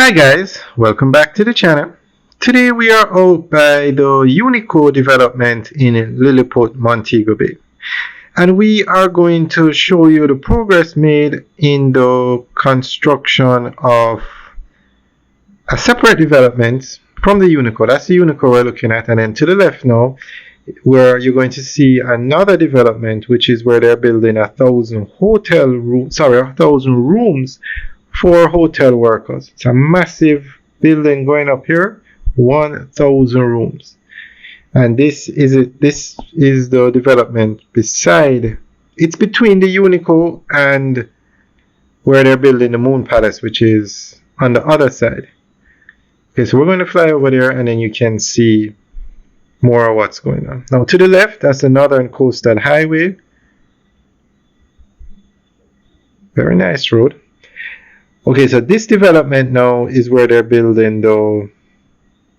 Hi guys, welcome back to the channel. Today we are out by the Unico development in Lilyut, Montego Bay. And we are going to show you the progress made in the construction of a separate development from the Unico. That's the Unico we're looking at. And then to the left now, where you're going to see another development, which is where they're building 1,000 rooms for hotel workers. It's a massive building going up here, 1,000 rooms. And this is the development beside. It's between the Unico and where they're building the Moon Palace, which is on the other side. Okay, so we're going to fly over there and then you can see more of what's going on. Now to the left, that's the Northern Coastal Highway. Very nice road. Okay, so this development now is where they're building the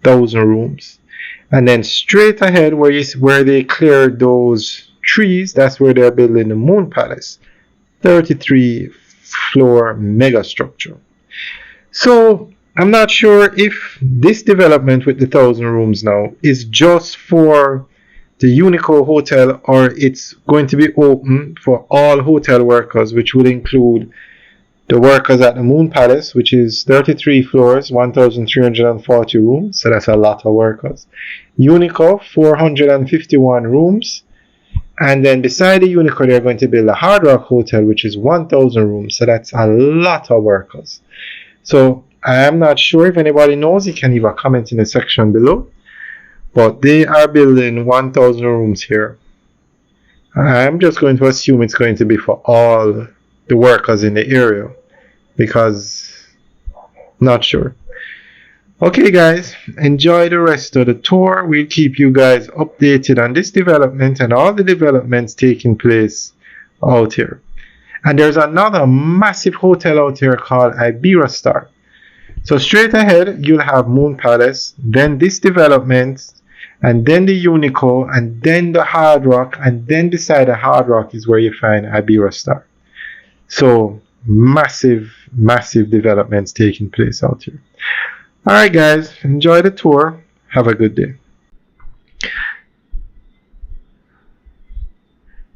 1,000 rooms. And then straight ahead where they cleared those trees, that's where they're building the Moon Palace. 33-floor mega structure. So I'm not sure if this development with the 1,000 rooms now is just for the Unico Hotel or it's going to be open for all hotel workers, which would include the workers at the Moon Palace, which is 33 floors, 1,340 rooms, so that's a lot of workers. Unico, 451 rooms. And then beside the Unico, they're going to build a Hard Rock Hotel, which is 1,000 rooms, so that's a lot of workers. So I'm not sure if anybody knows, you can leave a comment in the section below. But they are building 1,000 rooms here. I'm just going to assume it's going to be for all the workers in the area, because not sure. Okay guys, enjoy the rest of the tour. We'll keep you guys updated on this development and all the developments taking place out here. And there's another massive hotel out here called Iberostar. So straight ahead you'll have Moon Palace, then this development, and then the Unico, and then the Hard Rock, and then beside the Hard Rock is where you find Iberostar. So massive developments taking place out here. Alright guys, enjoy the tour. Have a good day.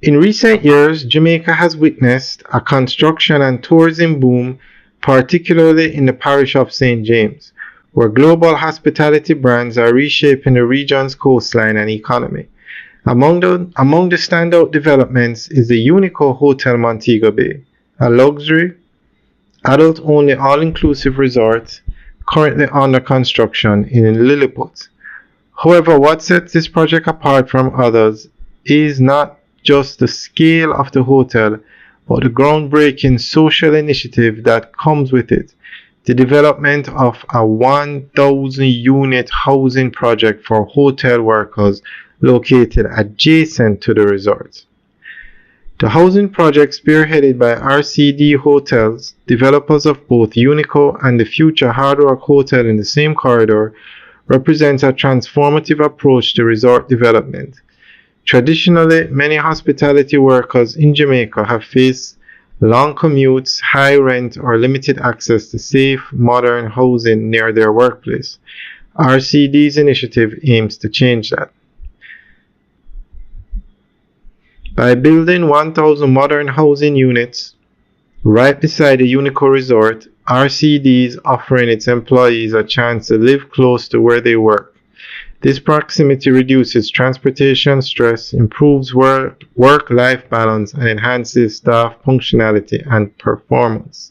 In recent years, Jamaica has witnessed a construction and tourism boom, particularly in the parish of St. James, where global hospitality brands are reshaping the region's coastline and economy. Among the standout developments is the Unico Hotel Montego Bay, a luxury, adult-only all-inclusive resort currently under construction in Lilyut. However, what sets this project apart from others is not just the scale of the hotel, but the groundbreaking social initiative that comes with it, the development of a 1,000-unit housing project for hotel workers located adjacent to the resort. The housing project, spearheaded by RCD Hotels, developers of both Unico and the future Hard Rock Hotel in the same corridor, represents a transformative approach to resort development. Traditionally, many hospitality workers in Jamaica have faced long commutes, high rent, or limited access to safe, modern housing near their workplace. RCD's initiative aims to change that. By building 1,000 modern housing units right beside the Unico Resort, RCD is offering its employees a chance to live close to where they work. This proximity reduces transportation stress, improves work-life balance, and enhances staff functionality and performance.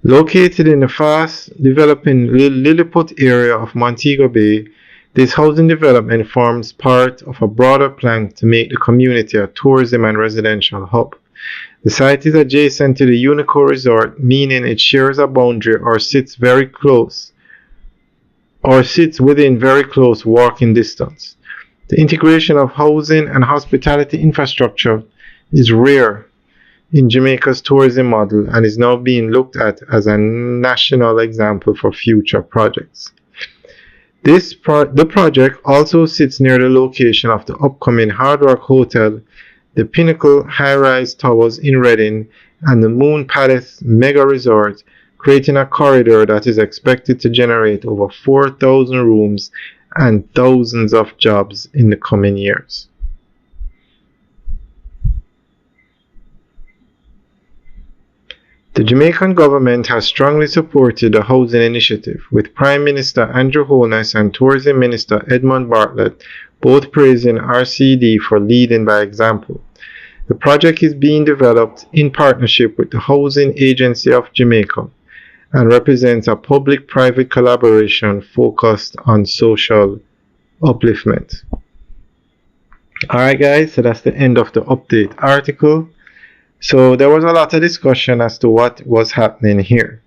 Located in the fast-developing Lilyut area of Montego Bay, this housing development forms part of a broader plan to make the community a tourism and residential hub. The site is adjacent to the Unico Resort, meaning it shares a boundary or sits within very close walking distance. The integration of housing and hospitality infrastructure is rare in Jamaica's tourism model and is now being looked at as a national example for future projects. The project also sits near the location of the upcoming Hard Rock Hotel, the Pinnacle high-rise towers in Reading, and the Moon Palace Mega Resort, creating a corridor that is expected to generate over 4,000 rooms and thousands of jobs in the coming years. The Jamaican government has strongly supported the housing initiative, with Prime Minister Andrew Holness and Tourism Minister Edmund Bartlett both praising RCD for leading by example. The project is being developed in partnership with the Housing Agency of Jamaica and represents a public-private collaboration focused on social upliftment. Alright guys, so that's the end of the update article. So there was a lot of discussion as to what was happening here.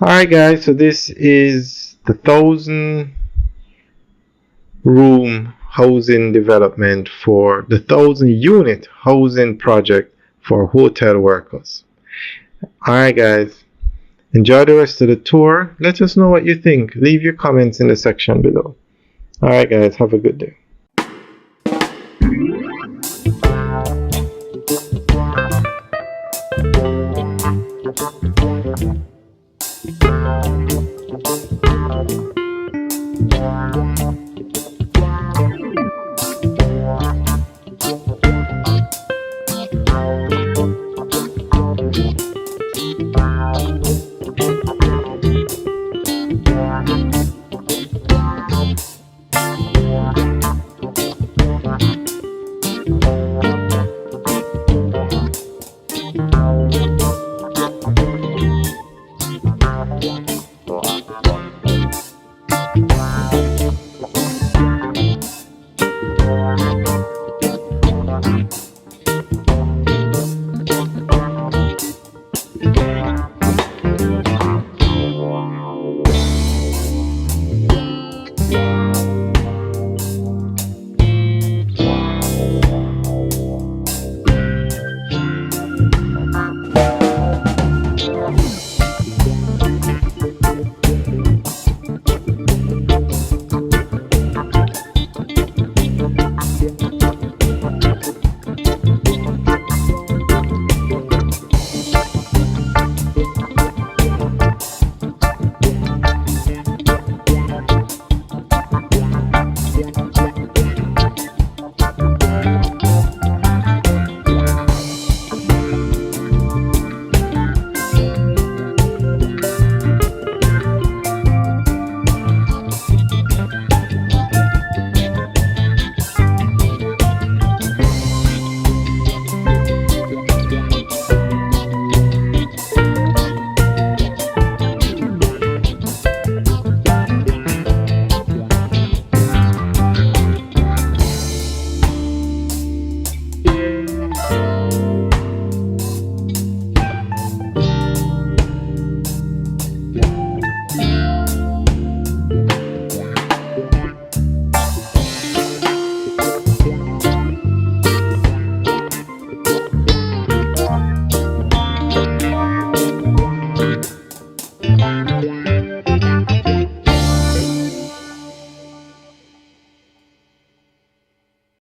Alright guys, so this is the 1,000 room housing development for the 1,000 unit housing project for hotel workers. Alright guys, enjoy the rest of the tour. Let us know what you think. Leave your comments in the section below. Alright guys, have a good day.